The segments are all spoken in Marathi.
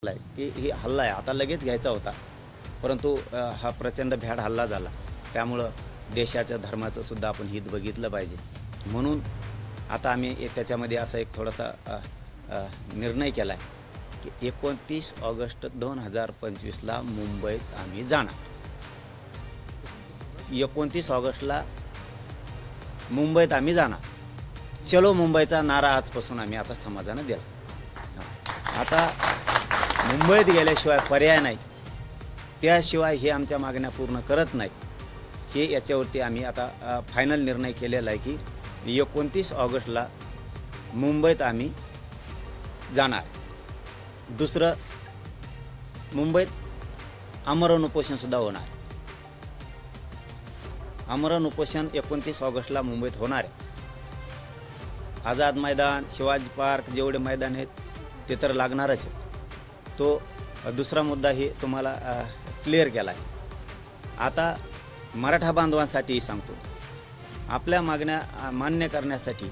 की ही हल्ला आहे आता लगेच घ्यायचा होता, परंतु हा प्रचंड भ्याड हल्ला झाला। त्यामुळं देशाच्या धर्माचं सुद्धा आपण हित बघितलं पाहिजे। म्हणून आता आम्ही त्याच्यामध्ये असा एक थोडासा निर्णय केला आहे की 29 ऑगस्ट 2025ला मुंबईत आम्ही जाणार। 29 ऑगस्टला मुंबईत आम्ही जाणार। चलो मुंबईचा नारा आजपासून आम्ही आता समाजाने दिला। आता मुंबईत गेल्याशिवाय पर्याय नाही, त्याशिवाय हे आमच्या मागण्या पूर्ण करत नाहीत। हे याच्यावरती आम्ही आता फायनल निर्णय केलेला आहे की 29 ऑगस्टला मुंबईत आम्ही जाणार। दुसरं, मुंबईत आमरण उपोषण सुद्धा होणार। आमरण उपोषण 29 ऑगस्टला मुंबईत होणार आहे। आझाद मैदान, शिवाजी पार्क, जेवढे मैदान आहेत ते तर लागणारच आहे। तो दुसरा मुद्दा हे तुम्हाला क्लिअर केला आहे। आता मराठा बांधवांसाठी सांगतो, आपल्या मागण्या मान्य करण्यासाठी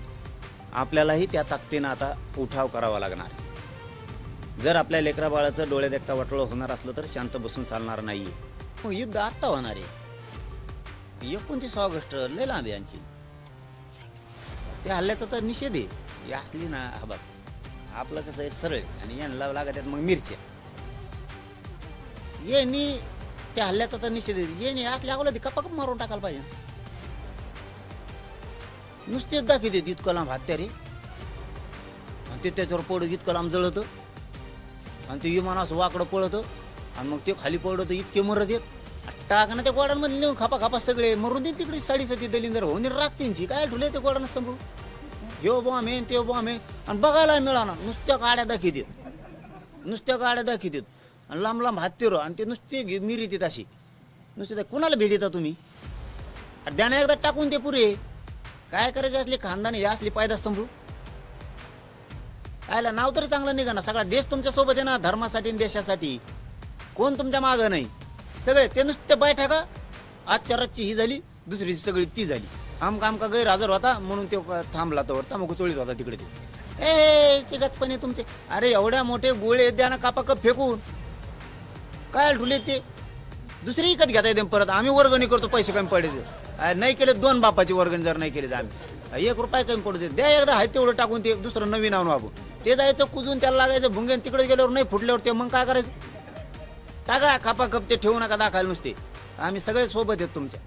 आपल्यालाही त्या ताकदीने आता उठाव करावा लागणार। जर आपल्या लेकरा बाळाचं डोळे देखता वाटोळं होणार असलं तर शांत बसून चालणार नाही। मग युद्ध आत्ता होणार आहे। 29 ऑगस्ट लय लांब आहे आणखी। त्या हल्ल्याचा तर निषेध आहे। असली ना हा बघ, आपलं कसं आहे सरळ आणि यांना लागत मग मिरच्या। यांनी त्या हल्ल्याचा तर निषेध आहे, यांनी असल्या अगोदर कपाक मारून टाकायला पाहिजे। नुसतेच दाखी देत इतकं लांब हत्यारे आणि ते त्याच्यावर पडत इतकं लांब जळतं आणि ते विमान असं वाकडं पळतं आणि मग ते खाली पडतं इतके मरत येत। टाकणं त्या गोडांमध्ये नेऊन खापा खापा सगळे मरून देईल तिकडे। 7.5 दलिंदर होऊन राखतींची काय ठुले ते गोडांना सांभाळून ह्यो बॉम्ब आहे ते बॉम्ब आहे आणि बघायला मिळाना। नुसत्या गाड्या दाखी देत, नुसत्या गाड्या दाखी देत आणि लांब लांब हत्तीरो आणि ते नुसते मिरी देत अशी। नुसते कुणाला भेट देता तुम्ही? द्याने एकदा टाकून ते पुरे काय करायचे असले खानदानी असली पायदा सांभाळू। आयला नाव तरी चांगलं निघा ना। सगळा देश तुमच्या सोबत आहे ना, धर्मासाठी आणि देशासाठी। कोण तुमच्या मागं नाही, सगळे ते नुसते बैठा का आजच्या रातची ही झाली, दुसरी सगळी ती झाली। आमका गैरहजर होता म्हणून ते थांबला, तर तंबाखू चोळीत होता तिकडे ते चिगचपणे तुमचे। अरे एवढ्या मोठे गोळे द्या ना कापा कप फेकून, काय ठुले ते दुसरी विकत घेता येते परत। आम्ही वर्गणी करतो, पैसे कमी पडले नाही केले 2 बापाची वर्गणी जर नाही केली तर आम्ही 1 रुपया कमी पडू दे द्या। एकदा आहे तेवढं टाकून ते दुसरं नवीन आणून वागून ते जायचं कुजून त्याला लागायचं भुंगेन। तिकडे गेल्यावर नाही फुटल्यावर ते मग काय करायचं? टाका खापा कप ते ठेवू नका दाखायला नुसते। आम्ही सगळे सोबत आहेत तुमच्या।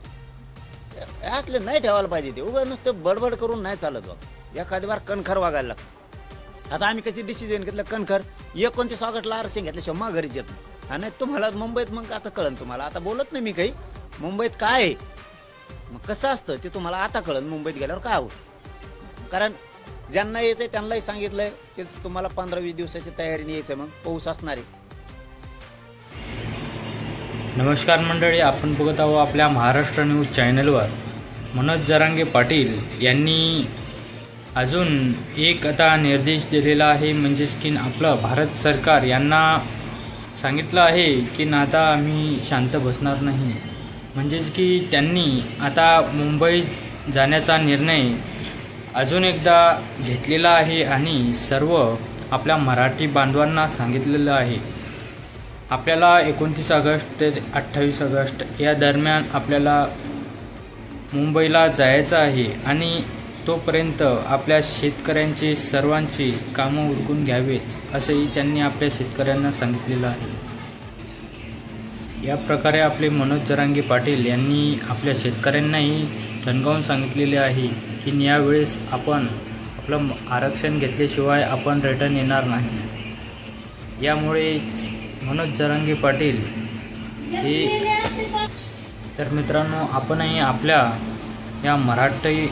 असले नाही ठेवायला पाहिजे ते। उगा नुसते बडबड करून नाही चालत बघ। एखादी बार कणखर वागायला लागतं। आता आम्ही कशी डिसिजन घेतलं कणखर 29 ऑगस्टला आरक्षण घेतल्याशिवाय माघारीच येत नाही। आणि तुम्हाला मुंबईत मग आता कळन तुम्हाला। आता बोलत नाही मी काही, मुंबईत काय आहे मग कसं असतं ते तुम्हाला आता कळन मुंबईत गेल्यावर काय होतं। कारण ज्यांना यायचंय त्यांनाही सांगितलंय की तुम्हाला 15-20 दिवसाची तयारीने यायचंय, मग पाऊस असणार आहे। नमस्कार मंडळी, आपण बघत आहोत आपल्या महाराष्ट्र न्यूज चॅनलवर। मनोज जरांगे पाटील यांनी अजून एक आता निर्देश दिलेला आहे, म्हणजेच की आपलं भारत सरकार यांना सांगितलं आहे की आता आम्ही शांत बसणार नाही। म्हणजेच की त्यांनी आता मुंबईत जाण्याचा निर्णय अजून एकदा घेतलेला आहे आणि सर्व आपल्या मराठी बांधवांना सांगितलेलं आहे। आपल्याला 29 ऑगस्ट ते 28 ऑगस्ट या दरम्यान आपल्याला मुंबईला जायचं आहे आणि तोपर्यंत आपल्या शेतकऱ्यांची सर्वांची कामं उरकून घ्यावेत असंही त्यांनी आपल्या शेतकऱ्यांना सांगितलेलं आहे। या प्रकारे आपले मनोज जरांगे पाटील यांनी आपल्या शेतकऱ्यांनाही ठणकावून सांगितलेले आहे की यावेळेस आपण आपलं आरक्षण घेतल्याशिवाय आपण रिटर्न येणार नाही। यामुळे मनोज जरांगे पाटील हे तर मित्रांनो, आपणही आपल्या या मराठी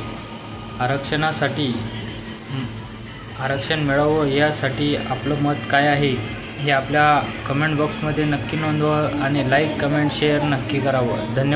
आरक्षणासाठी आरक्षण मिळावं यासाठी आपलं मत काय आहे हे आपल्या कमेंट बॉक्समध्ये नक्की नोंदवा आणि लाईक कमेंट शेअर नक्की करावं। धन्यवाद।